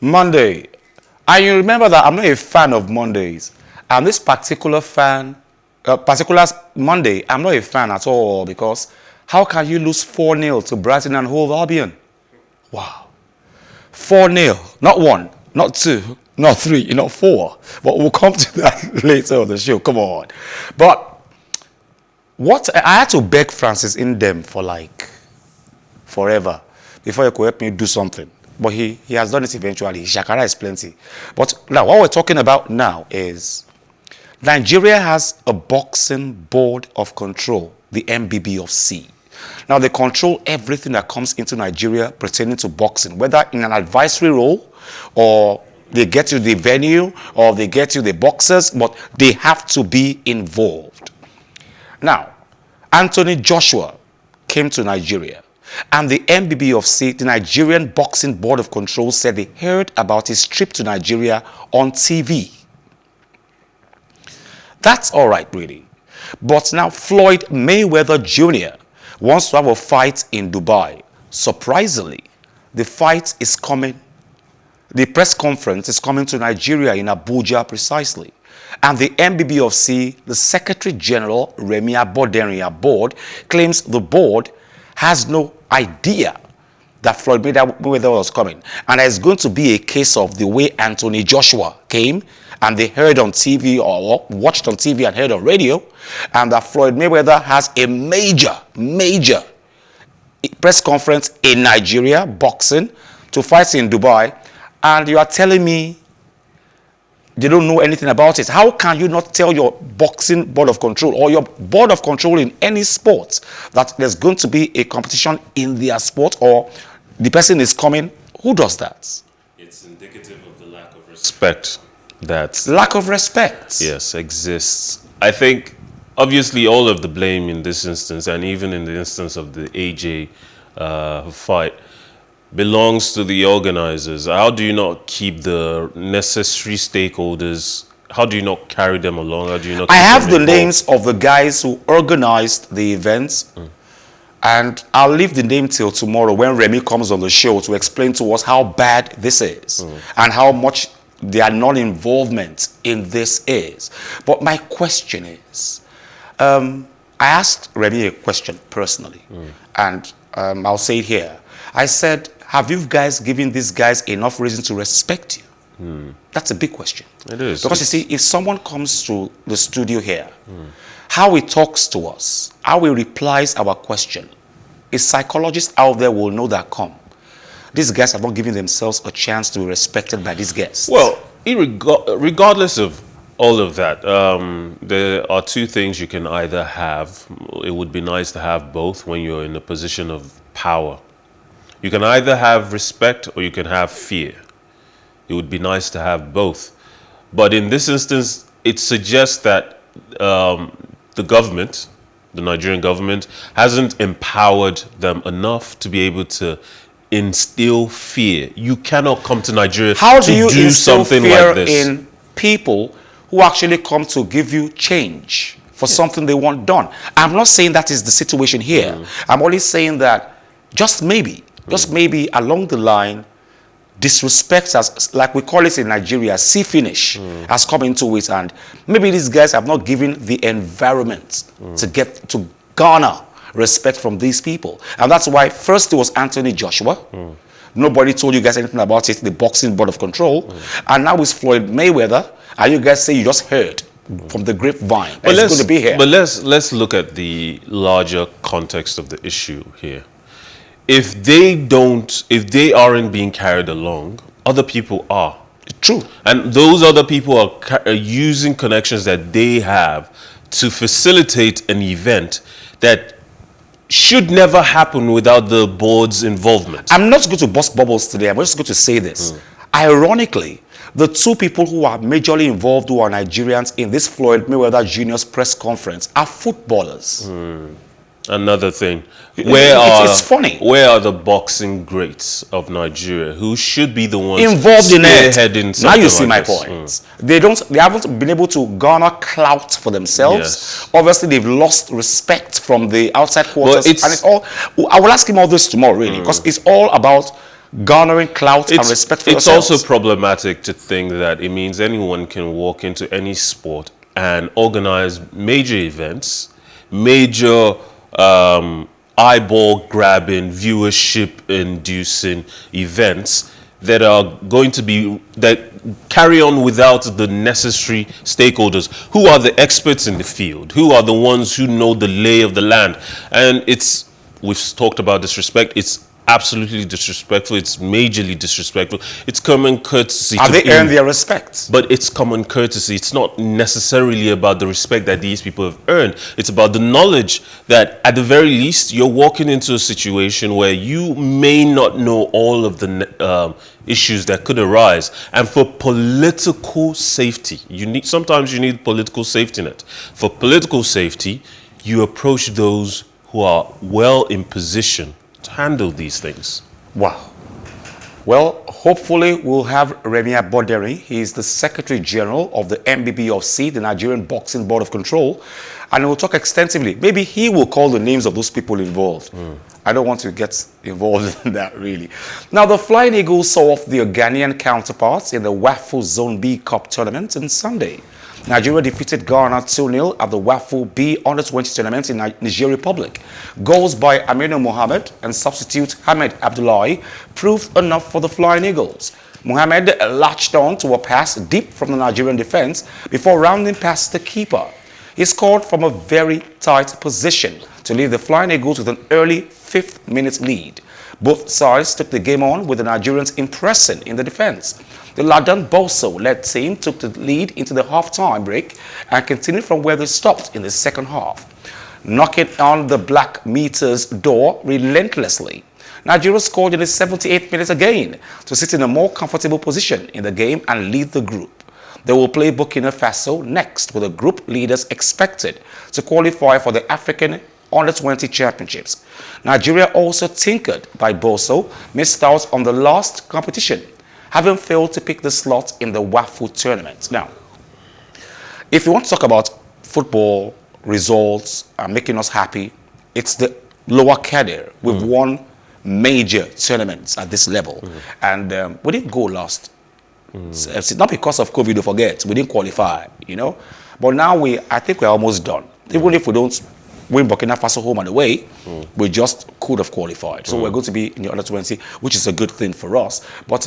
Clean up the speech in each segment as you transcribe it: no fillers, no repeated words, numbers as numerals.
Monday. And you remember that I'm not a fan of Mondays. And this particular particular Monday, I'm not a fan at all because how can you lose 4-0 to Brighton and Hove Albion? Wow. 4-0. Not 1, not 2, not 3, not 4. But we'll come to that later on the show. Come on. But what I had to beg Francis in them for like forever before he could help me do something. But he has done it eventually. Shakara is plenty. But now what we're talking about now is Nigeria has a boxing board of control, the MBBOC. Now they control everything that comes into Nigeria pertaining to boxing, whether in an advisory role or they get you the venue or they get you the boxers, but they have to be involved. Now, Anthony Joshua came to Nigeria. And the MBBOC, the Nigerian Boxing Board of Control, said they heard about his trip to Nigeria on TV. That's all right, really. But now Floyd Mayweather Jr. wants to have a fight in Dubai. Surprisingly, the fight is coming. The press conference is coming to Nigeria in Abuja precisely. And the MBBOC, the Secretary General, Remi Aboderian Board, claims the board has no idea that Floyd Mayweather was coming. And it's going to be a case of the way Anthony Joshua came and they heard on TV or watched on TV and heard on radio, and that Floyd Mayweather has a major press conference in Nigeria, boxing, to fight in Dubai, and you are telling me they don't know anything about it. How can you not tell your boxing board of control or your board of control in any sport that there's going to be a competition in their sport or the person is coming? Who does that? It's indicative of the lack of respect that... Lack of respect. Yes, exists. I think, obviously, all of the blame in this instance, and even in the instance of the AJ fight, belongs to the organizers. How do you not keep the necessary stakeholders? How do you not carry them along? How do you not? I have the names of the guys who organized the events, and I'll leave the name till tomorrow when Remy comes on the show to explain to us how bad this is and how much their non-involvement in this is. But my question is, I asked Remy a question personally, and I'll say it here. I said, have you guys given these guys enough reason to respect you? That's a big question. It is. Because you see, if someone comes to the studio here, how he talks to us, how he replies our question, a psychologist out there will know that these guys have not given themselves a chance to be respected by these guests. Well, regardless of all of that, there are two things you can either have. It would be nice to have both when you're in a position of power. You can either have respect or you can have fear. It would be nice to have both. But in this instance, it suggests that the government, the Nigerian government, hasn't empowered them enough to be able to instill fear. You cannot come to Nigeria How to do you instill something fear like this. in people who actually come to give you change for something they want done? I'm not saying that is the situation here. I'm only saying that just maybe along the line, disrespect, as like we call it in Nigeria, see finish has come into it, and maybe these guys have not given the environment to garner respect from these people. And that's why first it was Anthony Joshua. Nobody told you guys anything about it, the boxing board of control. And now it's Floyd Mayweather, and you guys say you just heard from the grapevine that it's going to be here. But let's look at the larger context of the issue here. If they aren't being carried along, other people are. True. And those other people are using connections that they have to facilitate an event that should never happen without the board's involvement. I'm not going to bust bubbles today. I'm just going to say this. Ironically, the two people who are majorly involved, who are Nigerians in this Floyd Mayweather Jr.'s press conference, are footballers. Another thing. It's funny. Where are the boxing greats of Nigeria who should be the ones involved in it? Now you see my this? point. They haven't been able to garner clout for themselves. Yes. Obviously, they've lost respect from the outside quarters. And it's all. I will ask him all this tomorrow, really, because it's all about garnering clout and respect for It's yourselves. also problematic to think that it means anyone can walk into any sport and organize major events, major eyeball grabbing, viewership inducing events that are going to be, that carry on without the necessary stakeholders who are the experts in the field, who are the ones who know the lay of the land. And we've talked about disrespect. It's absolutely disrespectful. It's majorly disrespectful. It's common courtesy. Have they earned their respect? But it's common courtesy. It's not necessarily about the respect that these people have earned. It's about the knowledge that at the very least you're walking into a situation where you may not know all of the issues that could arise. And for political safety, sometimes you need political safety net. For political safety, you approach those who are well in position to handle these things. Wow. Well, hopefully we'll have Remy Aboderi. He is the Secretary General of the NBBOC, the Nigerian Boxing Board of Control, and we'll talk extensively. Maybe he will call the names of those people involved. I don't want to get involved in that, really. Now, the Flying Eagles saw off their Ghanaian counterparts in the WAFU Zone B Cup tournament on Sunday. Nigeria defeated Ghana 2-0 at the WAFU B Under-20 tournament in Niger Republic. Goals by Aminu Mohammed and substitute Ahmed Abdullahi proved enough for the Flying Eagles. Mohammed latched on to a pass deep from the Nigerian defense before rounding past the keeper. He scored from a very tight position to leave the Flying Eagles with an early 5th-minute lead. Both sides took the game on with the Nigerians impressing in the defense. The Ladan Boso-led team took the lead into the half-time break and continued from where they stopped in the second half, knocking on the Black Meter's door relentlessly. Nigeria scored in the 78th minute again to sit in a more comfortable position in the game and lead the group. They will play Burkina Faso next, with the group leaders expected to qualify for the African Under-20 Championships. Nigeria, also tinkered by Boso, missed out on the last competition, having failed to pick the slot in the WAFU tournament. Now, if you want to talk about football results and making us happy, it's the lower cadre. We've won major tournaments at this level. And we didn't go last. It's not because of COVID, don't forget. We didn't qualify, you know. But now I think we're almost done. Even if we don't win Burkina Faso home and away, we just could have qualified. So we're going to be in the Under-20, which is a good thing for us. But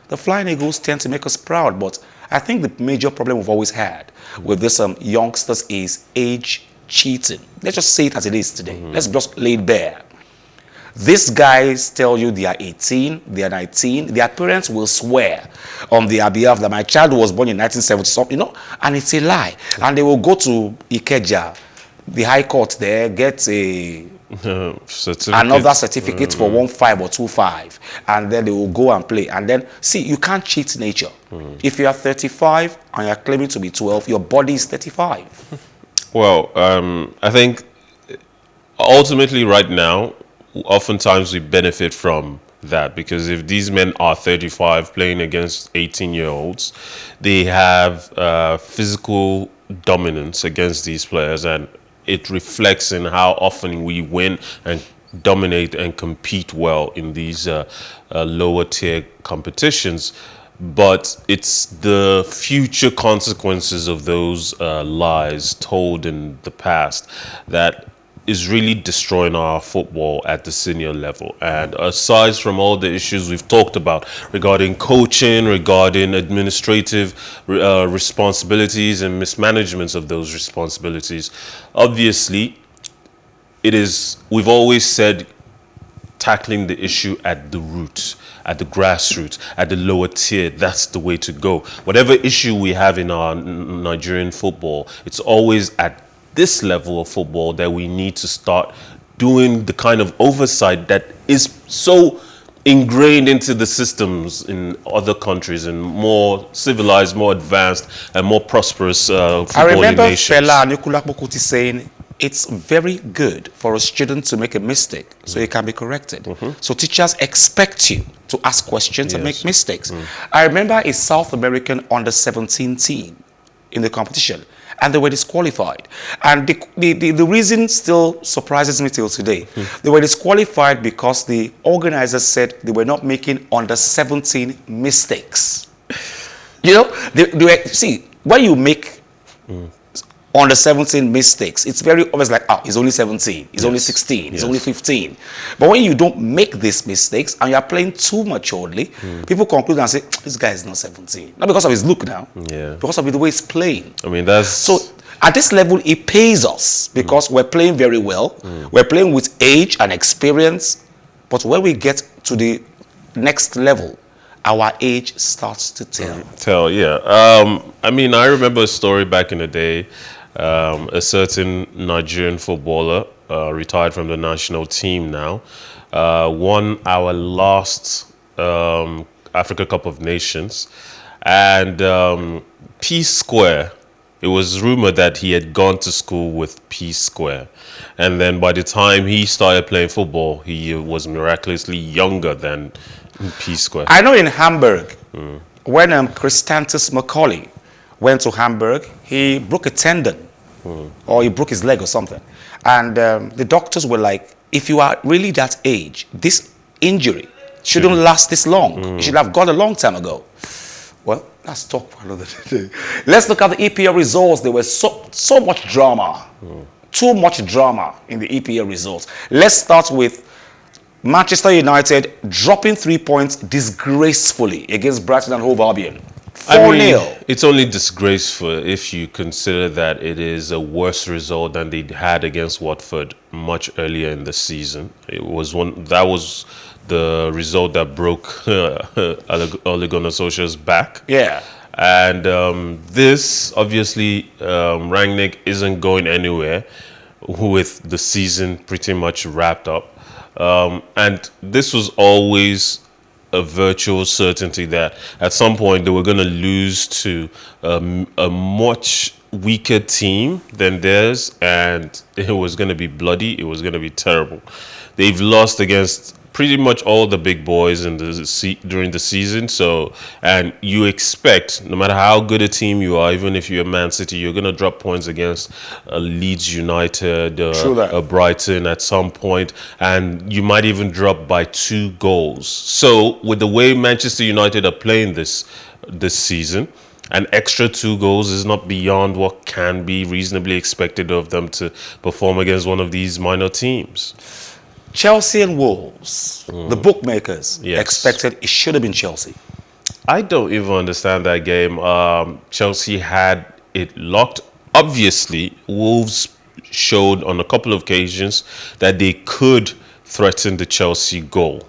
the Flying Eagles tend to make us proud. But I think the major problem we've always had with this youngsters is age cheating. Let's just say it as it is today. Let's just lay it bare. These guys tell you they are 18, they are 19. Their parents will swear on their behalf that my child was born in 1970 something, you know, and it's a lie. And they will go to Ikeja, the High Court there, get another certificate for 1.5 or 2.5, and then they will go and play. And then, see, you can't cheat nature. If you are 35 and you're claiming to be 12, your body is 35. Well, I think ultimately right now, oftentimes we benefit from that, because if these men are 35 playing against 18-year-olds, they have physical dominance against these players, and it reflects in how often we win and dominate and compete well in these lower tier competitions. But it's the future consequences of those lies told in the past that is really destroying our football at the senior level. And aside from all the issues we've talked about regarding coaching, regarding administrative responsibilities and mismanagements of those responsibilities, obviously we've always said tackling the issue at the root, at the grassroots, at the lower tier, that's the way to go. Whatever issue we have in our Nigerian football, it's always at this level of football that we need to start doing the kind of oversight that is so ingrained into the systems in other countries and more civilized, more advanced, and more prosperous footballing I remember nations. Fela Anikulapo-Kuti saying, it's very good for a student to make a mistake so it can be corrected. So teachers expect you to ask questions and make mistakes. I remember a South American under-17 team in the competition, and they were disqualified. And the reason still surprises me till today. They were disqualified because the organizers said they were not making under 17 mistakes. You know, they were, see, when you make under 17 mistakes, it's very obvious, like, oh, he's only 17, he's only 16, he's only 15. But when you don't make these mistakes and you are playing too maturedly, people conclude and say, this guy is not 17. Not because of his look now, because of the way he's playing. I mean, that's... So at this level, it pays us because we're playing very well. We're playing with age and experience. But when we get to the next level, our age starts to tell. I mean, I remember a story back in the day. A certain Nigerian footballer, retired from the national team now, won our last Africa Cup of Nations. And Peace Square, it was rumored that he had gone to school with Peace Square. And then by the time he started playing football, he was miraculously younger than Peace Square. I know in Hamburg, when Christantus Macaulay went to Hamburg, he broke a tendon or he broke his leg or something. And the doctors were like, if you are really that age, this injury shouldn't last this long. You should have gone a long time ago. Well, let's talk for another day. Let's look at the EPL results. There was so much drama. Too much drama in the EPL results. Let's start with Manchester United dropping 3 points disgracefully against Brighton and Hove Albion. 4-0. It's only disgraceful if you consider that it is a worse result than they had against Watford much earlier in the season. That was the result that broke Ole Gunnar Solskjaer's back. Yeah. And this, obviously, Rangnick isn't going anywhere with the season pretty much wrapped up. And this was always a virtual certainty that at some point they were going to lose to a much weaker team than theirs, and it was going to be bloody. It was going to be terrible. They've lost against pretty much all the big boys in during the season. So, and you expect, no matter how good a team you are, even if you're Man City, you're going to drop points against Leeds United, Brighton at some point, and you might even drop by 2 goals. So, with the way Manchester United are playing this season, an extra 2 goals is not beyond what can be reasonably expected of them to perform against one of these minor teams. Chelsea and Wolves, the bookmakers expected it should have been Chelsea. I don't even understand that game. Chelsea had it locked. Obviously, Wolves showed on a couple of occasions that they could threaten the Chelsea goal.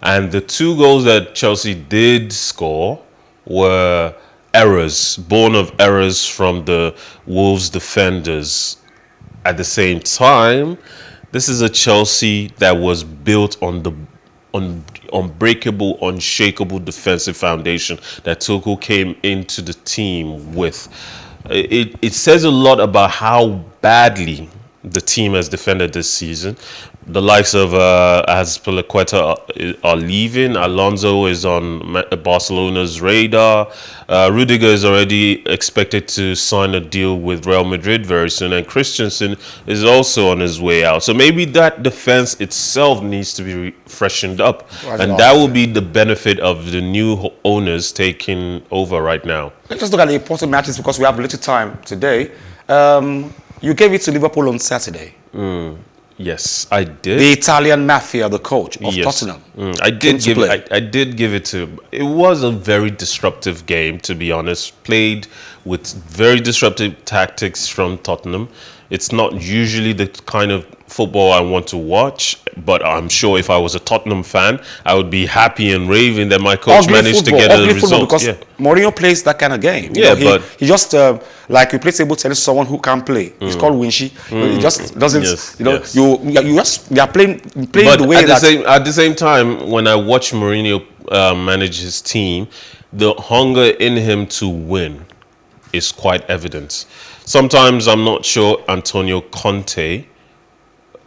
And the 2 goals that Chelsea did score were errors, born of errors from the Wolves defenders. At the same time, this is a Chelsea that was built on the unbreakable, unshakable defensive foundation that Tuchel came into the team with. It says a lot about how badly the team has defended this season. The likes of Azpilicueta are leaving. Alonso is on Barcelona's radar. Rudiger is already expected to sign a deal with Real Madrid very soon. And Christensen is also on his way out. So maybe that defense itself needs to be freshened up. And that will be the benefit of the new owners taking over right now. Let's just look at the important matches because we have little time today. You gave it to Liverpool on Saturday. Yes, I did. The Italian mafia, the coach of Tottenham. I did give it to him. It was a very disruptive game, to be honest. Played with very disruptive tactics from Tottenham. It's not usually the kind of football I want to watch, but I'm sure if I was a Tottenham fan, I would be happy and raving that my coach managed to get a result. Because Mourinho plays that kind of game. But he just like you play table tennis to someone who can't play. He's called Winchy. He just doesn't. You are playing the way that. At the same time, when I watch Mourinho manage his team, the hunger in him to win is quite evident. Sometimes I'm not sure Antonio Conte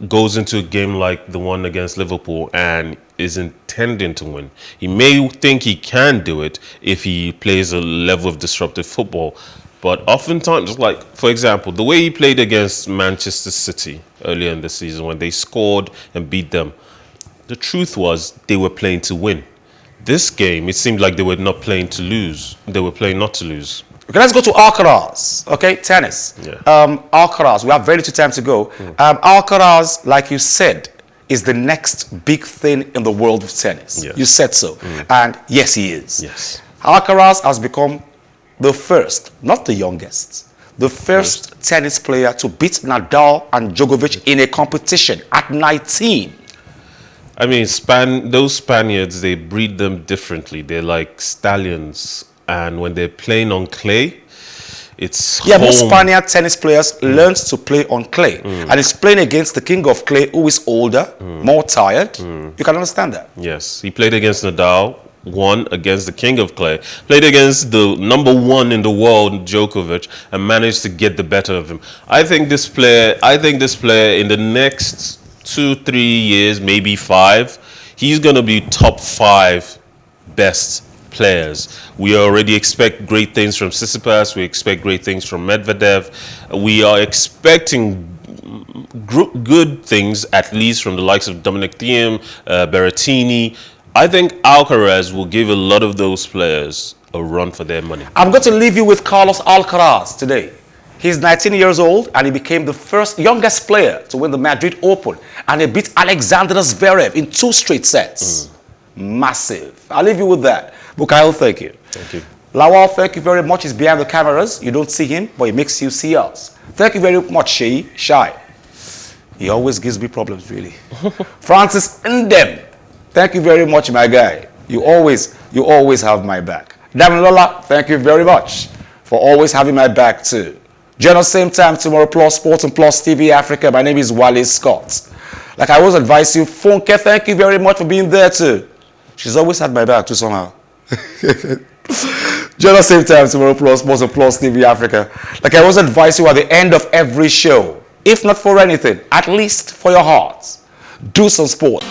goes into a game like the one against Liverpool and is intending to win. He may think he can do it if he plays a level of disruptive football. But oftentimes, like, for example, the way he played against Manchester City earlier in the season when they scored and beat them, the truth was they were playing to win. This game, it seemed like they were not playing to lose. They were playing not to lose. Okay, let's go to Alcaraz. Okay, tennis. Yeah. Alcaraz, we have very little time to go. Alcaraz, like you said, is the next big thing in the world of tennis. Yes. You said so. And yes, he is. Yes. Alcaraz has become the first, not the youngest, the first tennis player to beat Nadal and Djokovic in a competition at 19. I mean, those Spaniards, they breed them differently. They're like stallions. And when they're playing on clay, it's Most home. Spaniard tennis players learned to play on clay. And it's playing against the king of clay who is older, more tired. You can understand that. Yes, he played against Nadal, won against the king of clay, played against the number one in the world, Djokovic, and managed to get the better of him. I think this player in the next 2-3 years, maybe 5, he's going to be top 5 best players. We already expect great things from Tsitsipas. We expect great things from Medvedev. We are expecting good things, at least from the likes of Dominic Thiem, Berrettini. I think Alcaraz will give a lot of those players a run for their money. I'm going to leave you with Carlos Alcaraz today. He's 19 years old and he became the youngest player to win the Madrid Open. And he beat Alexander Zverev in 2 straight sets. Massive. I'll leave you with that. Bukayo, thank you. Thank you. Lawal, thank you very much. He's behind the cameras. You don't see him, but he makes you see us. Thank you very much, Shai. He always gives me problems, really. Francis Ndem, thank you very much, my guy. You always have my back. Damilola, thank you very much for always having my back too. Join us same time tomorrow, Plus Sports and Plus TV Africa. My name is Wale Scott. Like I always advise you, Funke, thank you very much for being there too. She's always had my back too somehow. Join us same time tomorrow, Plus Sports and Plus TV Africa. Like I always advise you at the end of every show, if not for anything, at least for your heart, do some sport.